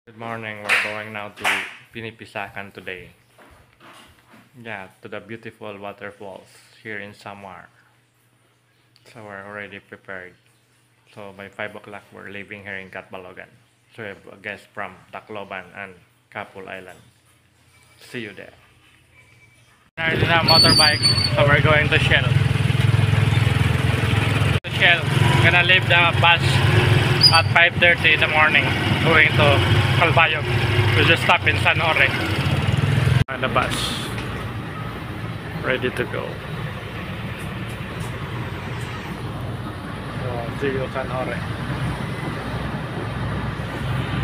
Good morning. We're going now to Pinipisakan today. Yeah, to the beautiful waterfalls here in Samar. So we're already prepared. So by 5 o'clock, we're leaving here in Catbalogan. So we have a guest from Tacloban and Kapul Island. See you there. We're in a motorbike, so we're going to Shell. Gonna leave the bus at 5:30 in the morning, going to Calbayog. We just stop in San Jorge. And the bus ready to go. So, see you San Jorge.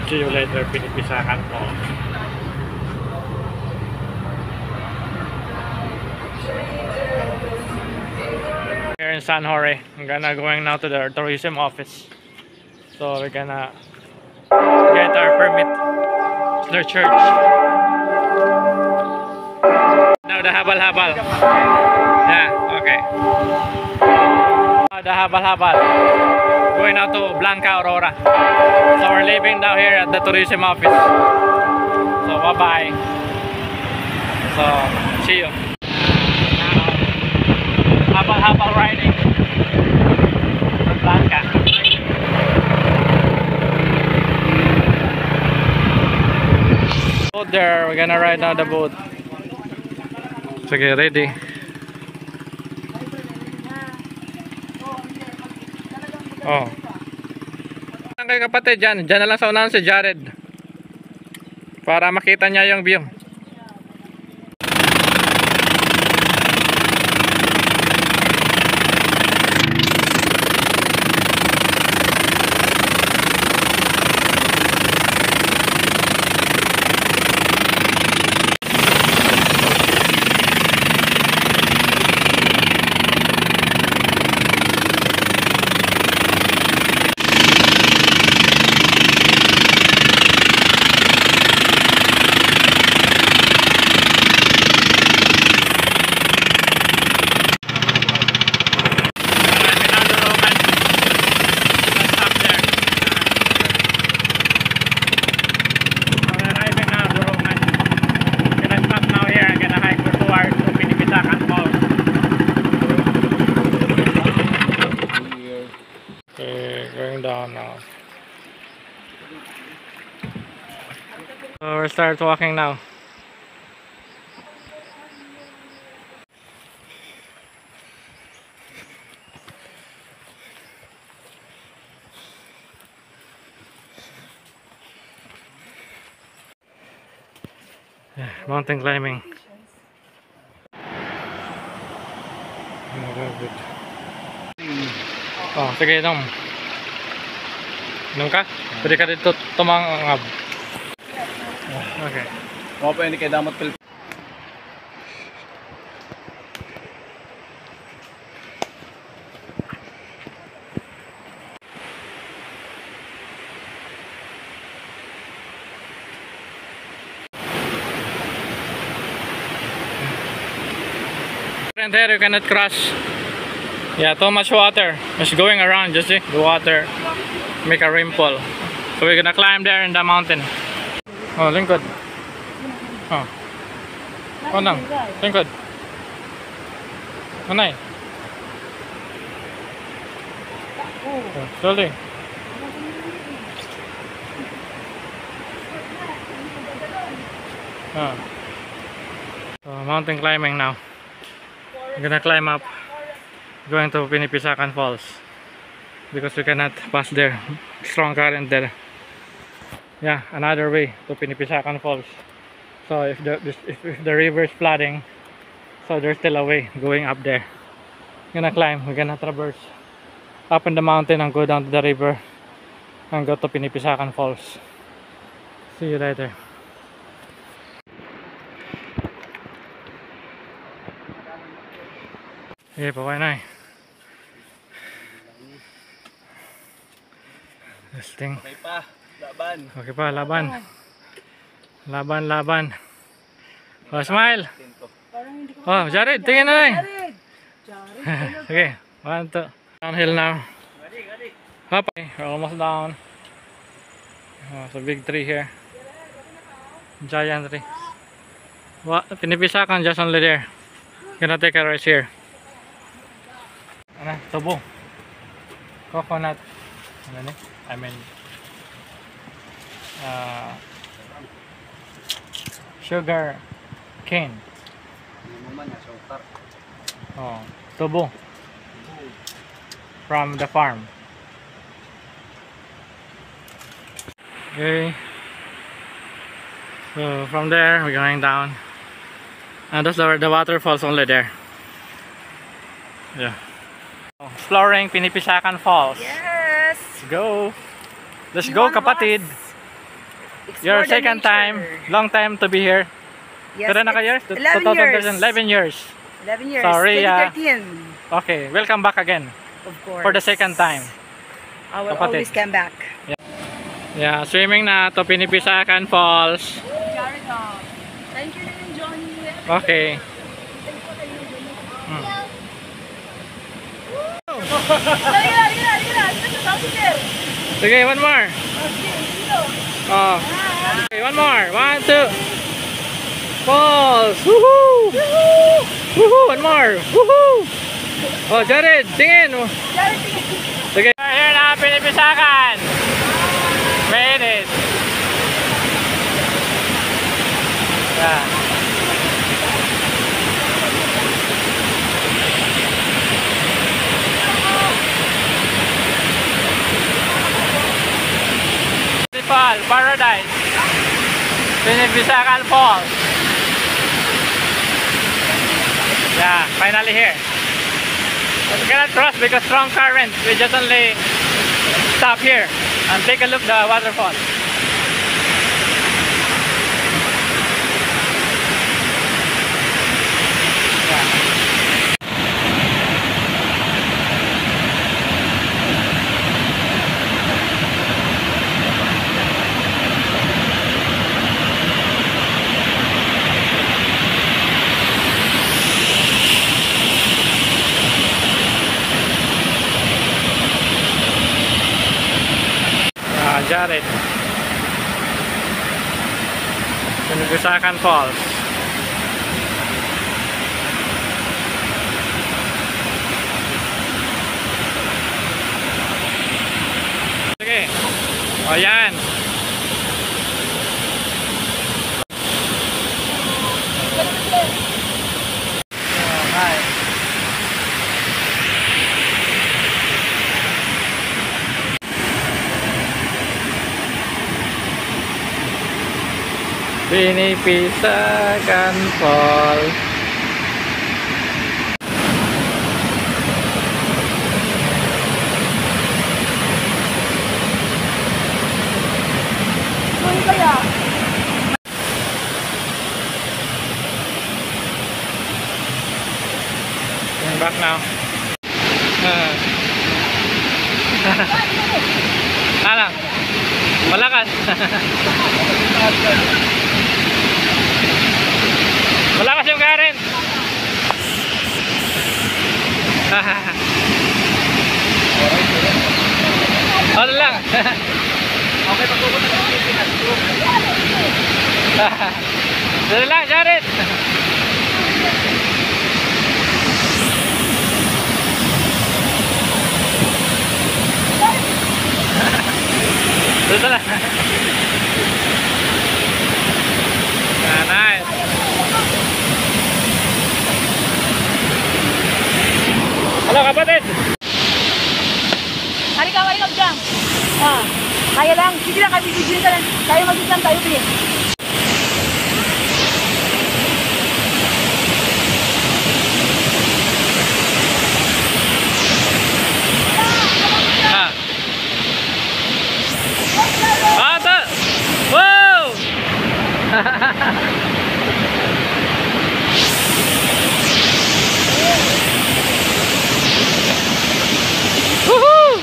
See you later, Pinipisakan po. Here in San Jorge, I'm gonna going now to the tourism office. So we're gonna get our permit to the church. Now the habal-habal. Yeah, okay. Now the habal-habal. Going now to Blanca Aurora. So we're leaving down here at the tourism office. So bye-bye. So see you. Habal-habal riding. Blanca. There, we're gonna ride now the boat. So get ready. Oh. Saan kayo kapatid dyan? Dyan na lang sa unahan si Jared. Para makita niya yung view. Going down now. So we'll start walking now. Mountain climbing. Oh, sige inom. Inom ka? Pwede ka dito tumangab. Okay. Mga pa hindi kayo damat pil. And there you cannot cross. Yeah, too much water. It's going around, you see? The water make a rimple. So we're gonna climb there in the mountain. Oh, lingkod. Oh. Oh, lang. Lingkod. Manay. Oh, slowly. Oh. So, mountain climbing now. I'm gonna climb up. Going to Pinipisakan Falls because we cannot pass there. Strong current there. Yeah, another way to Pinipisakan Falls. So if the river is flooding, so there's still a way going up there. We're gonna climb. We're gonna traverse up in the mountain and go down to the river and go to Pinipisakan Falls. See you later. Okay, paway na eh. This thing. Okay pa, laban. Okay pa, laban. Laban. Oh, smile. Oh, Jared, tingin na lang. Okay, 1, 2. Downhill now. Up, we're almost down. Oh, it's a big tree here. Giant tree. Pinipisakan just only there. Gonna take a rest here. Ano? Tubo. Coconut. Ano ni? I mean, sugar cane. Oh, tubo. From the farm. Okay. So from there we're going down. And that's the waterfalls only there. Yeah. Exploring Pinipisakan Falls. Yes! Let's go. Let's You go, wanna kapatid. Explore Your the second nature. time. Long time to be here. Yes, Kailan na kayo? 11 years. 11 years. 11 years. Sorry, 2013. Okay, welcome back again. Of course. For the second time. I will Kapatid. always come back. Yeah, swimming na to Pinipisakan Falls. Thank you, Johnny. Okay. Okay, one more. Oh. Okay, one more. 1, 2. Falls. Woohoo! Woohoo! One more. Woohoo! Oh, Jared, tingin. Okay, here na Pinipisakan. Made it. Yeah. Fall, Paradise. Pinipisakan Falls. Yeah, finally here. But we cannot cross because strong current. We just only stop here and take a look the waterfall. Jared. Pinipisakan Falls. Sige. O yan. Hi. Pinipisakan Falls. Ano kaya? I'm back now. Ano? Malakas. Malakas yung current. Ano lang. Okay, pagpupunta ng Pilipinas. Dali lang, Jared. Dito lang. Nice. Halo kapatid. Halika dyan. Ah, kaya lang. Sige lang, kami bibigyan ka lang. Tayo mag-isang tayo, Pia. Ah. Ata. Wow. Woohoo!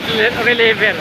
stress reliever.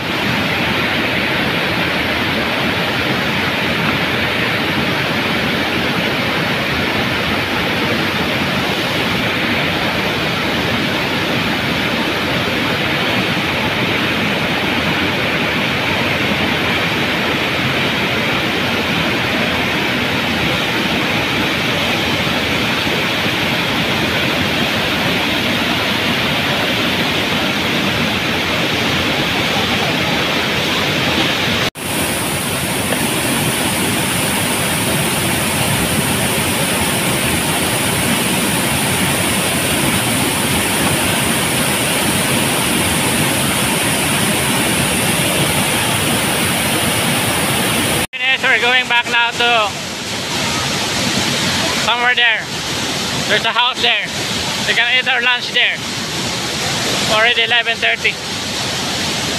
We're going back now to somewhere there. There's a house there. We can eat our lunch there. Already 11:30.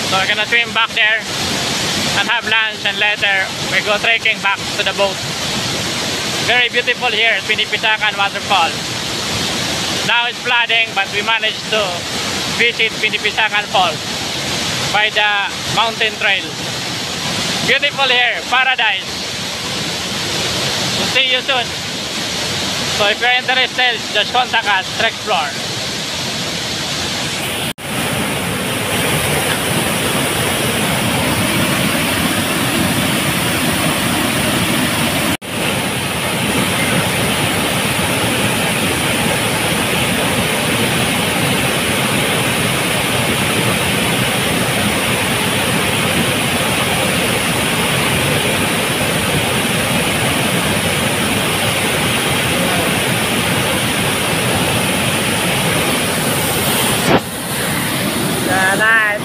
So we're gonna swim back there and have lunch, and later we go trekking back to the boat. Very beautiful here at Pinipisakan Waterfall. Now it's flooding, but we managed to visit Pinipisakan Falls by the mountain trail. Beautiful here, paradise. We'll see you soon. So if you're interested, just contact us, Trexplore.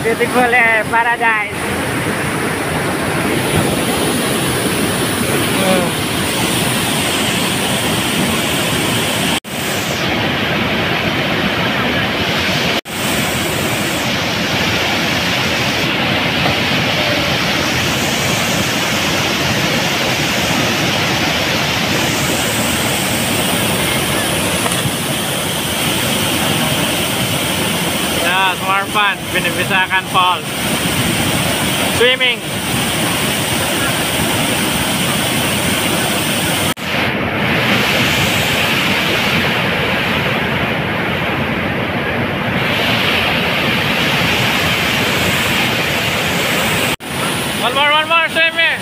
Beautiful air, paradise. Yeah, more fun. Pinipisakan Falls. Swimming. One more, swim here.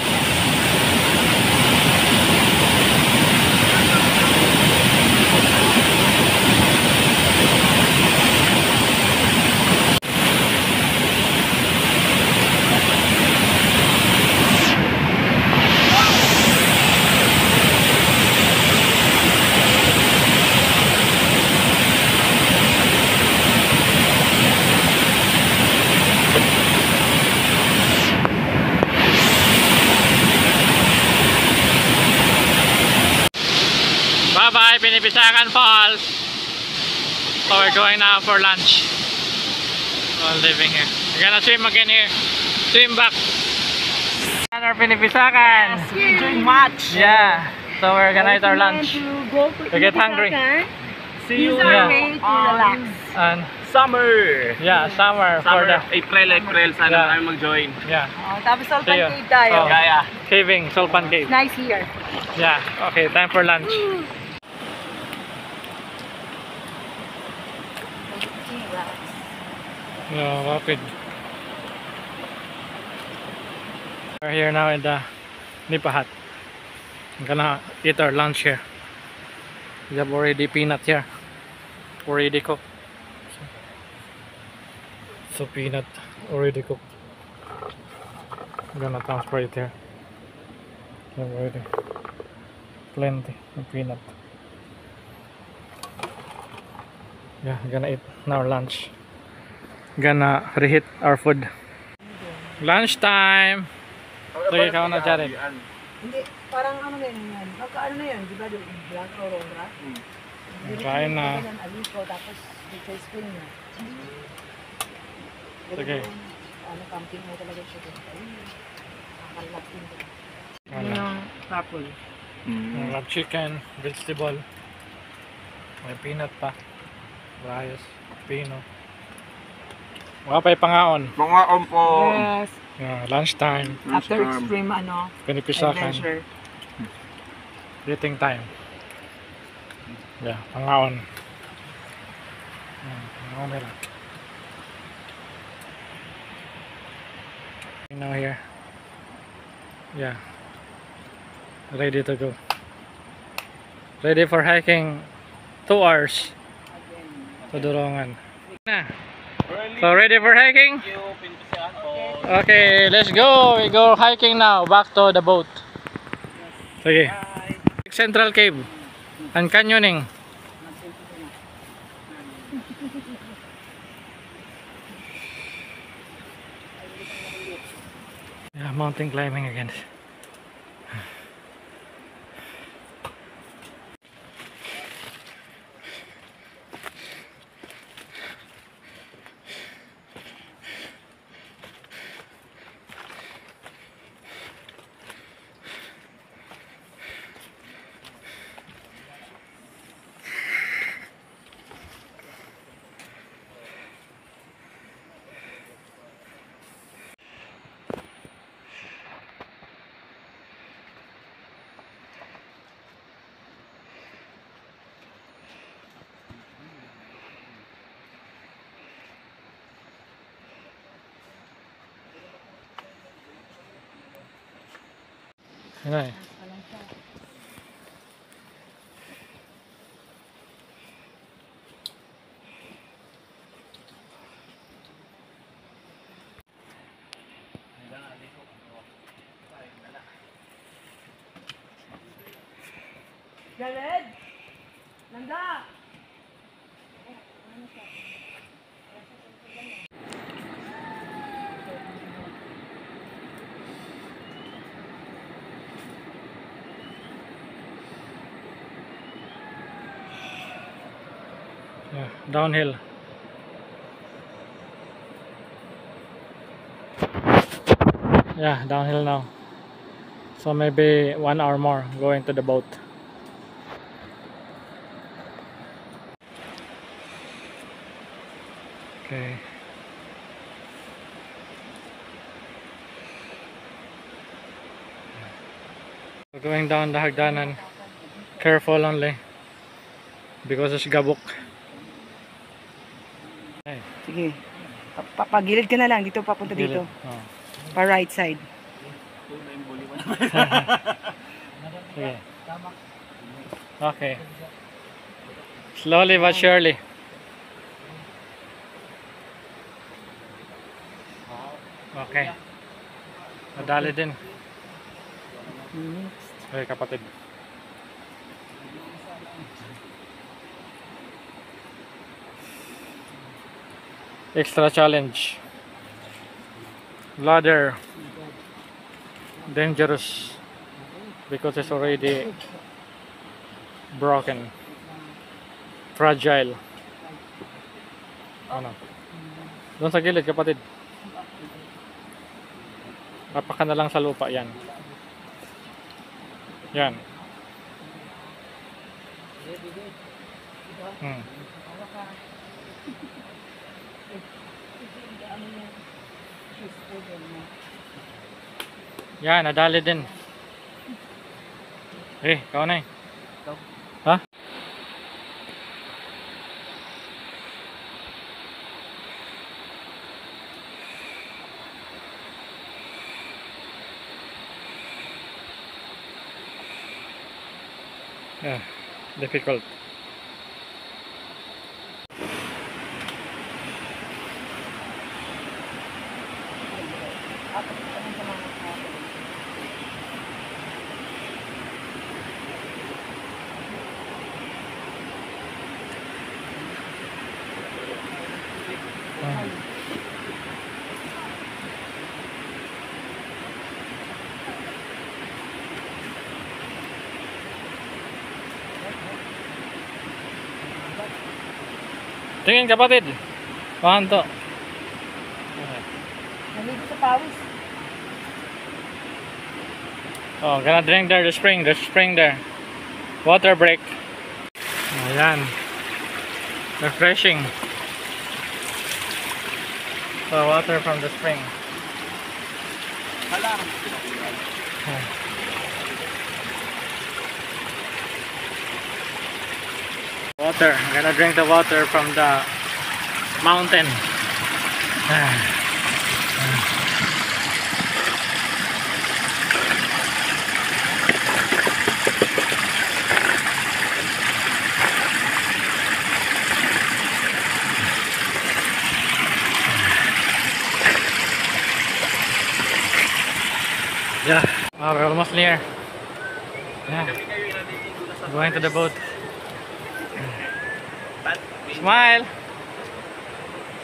Bye-bye, Pinipisakan Falls. So we're going now for lunch. We're living here. We're gonna swim again here. Swim back. And our Pinipisakan. Enjoying much. Yeah. So we're gonna eat our lunch. We get hungry. See you. These are way to relax. And Summer. yeah, summer for the April. Sana Yeah. tayo mag-join. yeah. Tapos See Sultan you. Cave tayo. Oh. Gaya. Caving, Sulpan Cave. Nice here. Yeah. Okay, time for lunch. Yeah, rapid. We're here now in the Nipahat. I'm gonna eat our lunch here. We have already peanut here. Already cooked. So peanut already cooked. I'm gonna transfer it here. Already plenty of peanut. Yeah, gonna eat our lunch. Gonna reheat our food. Lunch time. Sige, ikaw na, Jared. Hindi, parang ano na yan. Ano na yan, di ba? Black Aurora. Kain na. Aliko, tapos dito spring na. Sige. Ano, camping mo talaga siya. Nakakalap din. Ano? Yung apple. We have chicken, vegetable. May peanut pa. Rice, pino. Wapay pangaon. Mga po. Yes. Lunchtime. After extreme Pinipisakan. adventure. Eating time. Yeah, pangaon. Pangaon nila. Now here. Yeah. Ready to go. Ready for hiking 2 hours to Durongan. Na. So ready for hiking? Okay, let's go. We go hiking now. Back to the boat. Sige. Central Cave and canyoning. Yeah, mountain climbing again. Right. Jared! Nanda! Yeah, downhill. Yeah, downhill now. So maybe 1 hour more going to the boat. Okay. We're going down the hagdanan. Careful only. Because it's gabok. Hey, Sige. Papagilid ka na lang. Dito papunta dito. oh. Pa right side. Sige. Okay. Slowly but surely. Okay. Madali din. Okay, kapatid. Extra challenge. Ladder. Dangerous. Because it's already broken. Fragile. Ano? Doon sa gilid, kapatid. Kapaka na lang sa lupa, yan. Yan. Yan, nadali din. Ikaw na eh. Ha? Yeah, difficult. Tingin kapatid. Pahan to. Naligo sa pawis. Oh, gonna drink there, the spring there. Water break. Ayan. Refreshing. So water from the spring. Water. I'm gonna drink the water from the mountain. Yeah, oh, we're almost near. Yeah, going to the boat. Smile!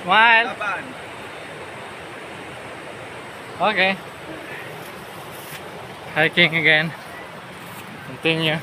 Smile! Okay. Hiking again. Continue.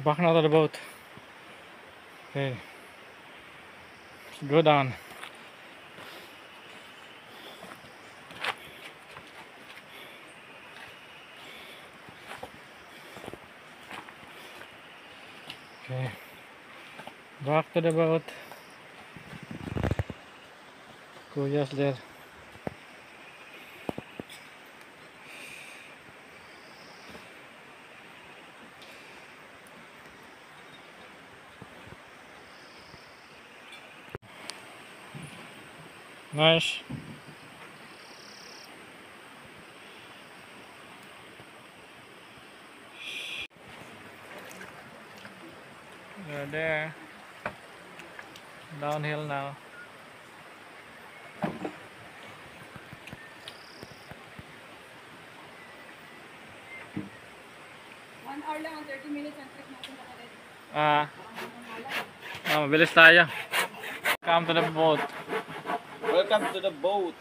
Back now to the boat. Okay. Let's go down. Okay. Back to the boat. Kuya's there. Nice. We're there. Downhill now. One hour lang, 30 minutes ang trek natin baka Mabilis tayo. Come to the boat. Welcome to the boat.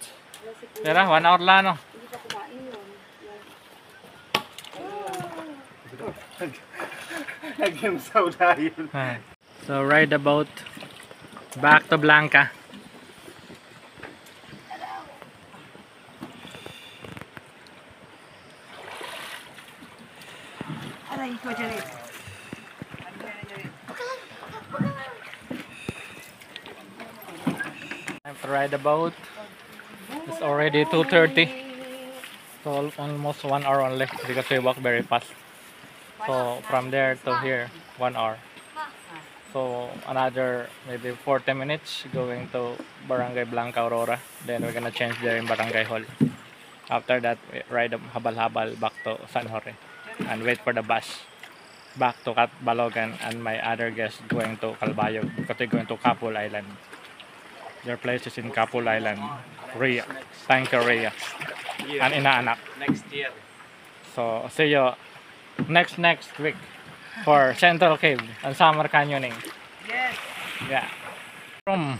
Tara, 1 hour lang, no? hindi pa kumain yun. Nag-imsaw na yun. So ride the boat back to Blanca. Aray, ikaw dyan eh. Time to ride the boat. It's already 2:30. So almost 1 hour only because we walk very fast. So from there to here, 1 hour. So another maybe 40 minutes going to Barangay Blanca Aurora. Then we're gonna change there in Barangay Hall. After that, we ride habal-habal back to San Jorge and wait for the bus back to Balogan, and my other guests going to Calbayog because they're going to Capul Island. Their place is in Capul Island, Rhea, Tanker Rhea, and Inaanak. Next year. So see you next week for Central Cave and Summer Canyoning. Yes. Yeah. From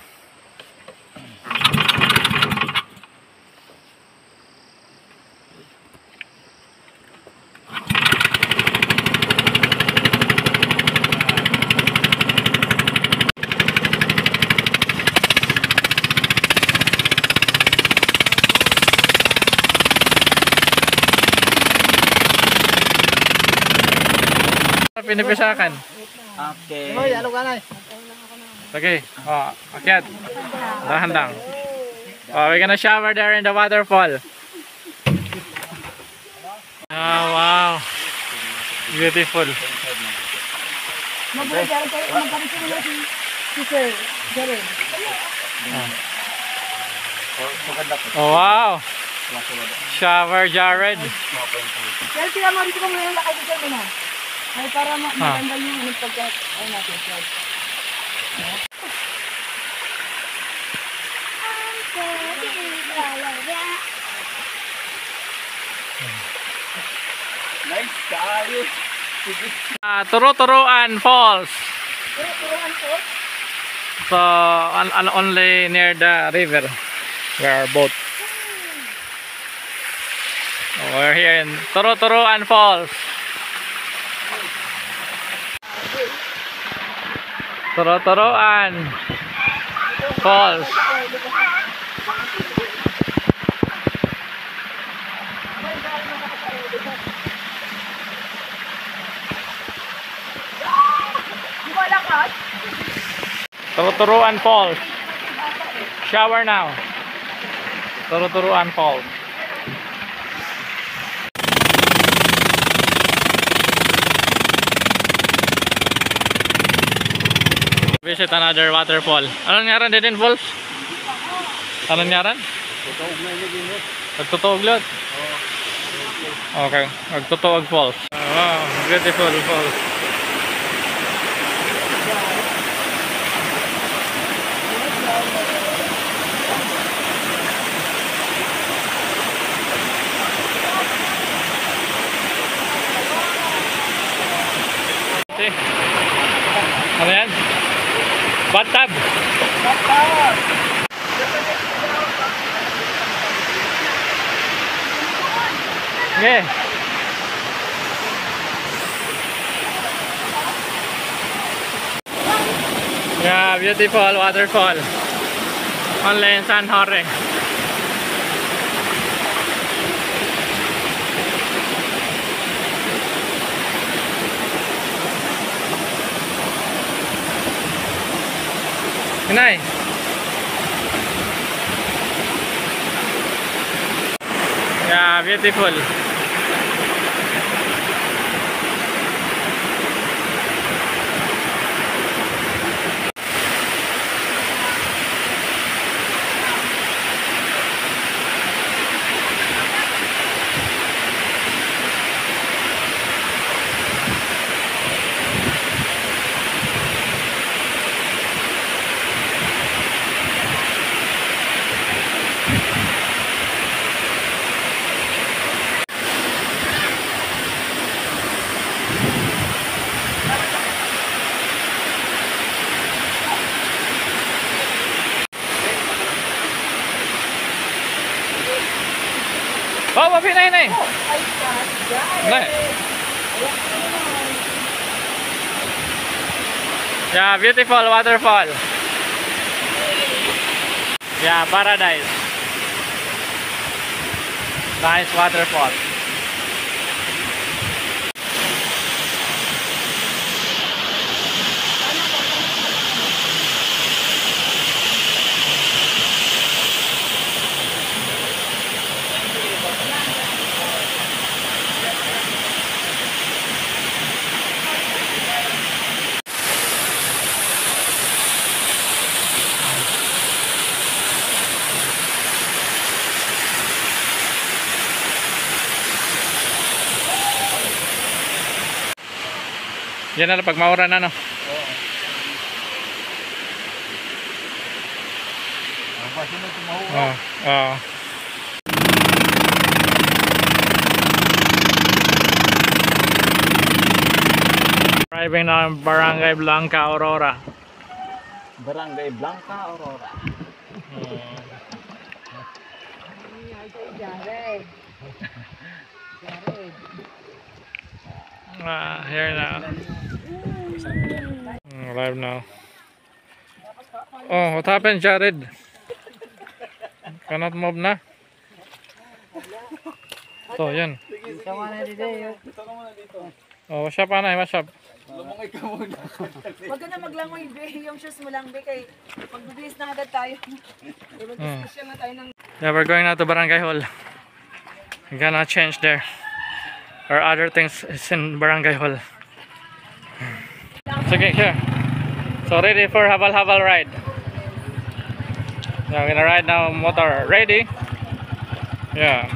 pinipisakan. Okay. Hoy, ano ka na? Okay. Akyat. Dahan-dahan. We're gonna shower there in the waterfall. Oh, wow. Beautiful. Magpapit mo si Sir Jared. Oh, wow. Shower Jared. Sir, tira mo dito kung ngayon lakay si Sir mo na. Ay, para maganda yung pagka, ay natin, Sir. Nice tayo. Turo-turuan Falls. Turuan po. So, only near the river where our boat. We're here in Turuturuan Falls. Turuturuan Falls. Turuturuan Falls. Shower now. Turuturuan Falls. Visit another waterfall. Anong ngaran din falls? Anong ngaran? Nagtutuog Okay, Nagtutuog Falls. Wow, beautiful falls. Okay. Ano yan? Bathtub. Okay. Yeah, beautiful waterfall. Only in San Jorge. Inay. Yeah, beautiful. Oh, mapi na yun. Yeah, beautiful waterfall. Yeah, paradise. Nice waterfall. Yan na pag maura na, no? Oo. Driving na Barangay Blanca, Aurora. Barangay Blanca, Aurora. Here now. Live now. Oh, what happened, Jared? Cannot move na. So, yan. Oh, what's up, Anay? What's up? Lumangoy ka muna. Huwag ka na maglangoy, be. Yung shoes mo lang, be. Kay magbibihis na agad tayo. Mag-discussion na tayo ng... Yeah, we're going now to Barangay Hall. We're gonna change there. Or other things is in Barangay Hall. Okay, here. So ready for habal-habal ride. Yeah, we're gonna ride now motor. Ready? Yeah.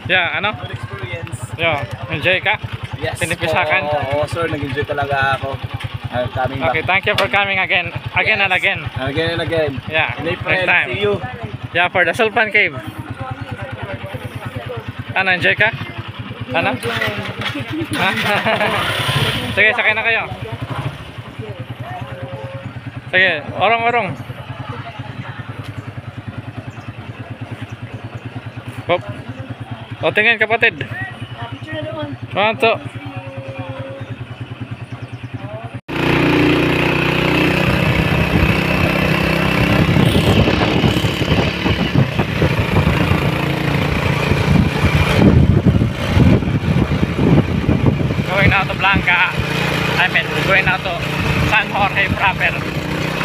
Yeah, ano? Good experience. Yeah, enjoy ka? Yes. Pinipisakan? Oo, sir. Nag-enjoy talaga ako. Coming back. Okay, thank you for coming again. Again and again. Again and again. Yeah, In April, next time. see you. Yeah, for the Sulpan Cave. Ano, enjoy ka? Ano? Ha? Sige, sakay na kayo. Sige, orong-orong. Hop. O, tingin kapatid. Picture na doon. Manto. Going now to Blanca. I mean, going now to San Jorge proper.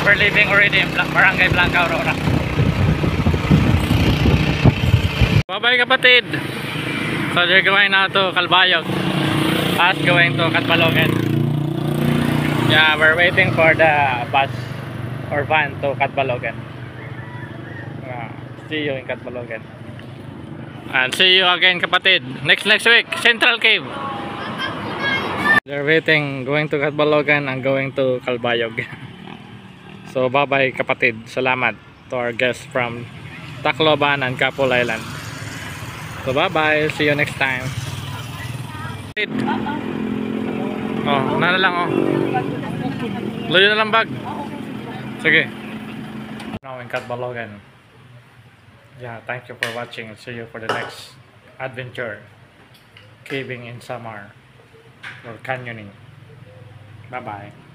We're leaving already in Barangay Blanca, Aurora. Bye-bye kapatid. So they're going now to Calbayog. Us going to Catbalogan. Yeah, we're waiting for the bus or van to Catbalogan. See you in Catbalogan. And see you again kapatid. Next week, Central Cave. They're waiting, going to Catbalogan and going to Calbayog. So bye bye kapatid. Salamat to our guests from Tacloban and Capul Island. So bye bye, see you next time. Oh, na lang oh. Layo na lang bag. Sige. Now in Catbalogan. Yeah, thank you for watching and see you for the next adventure. Caving in Samar or canyoning. Bye bye.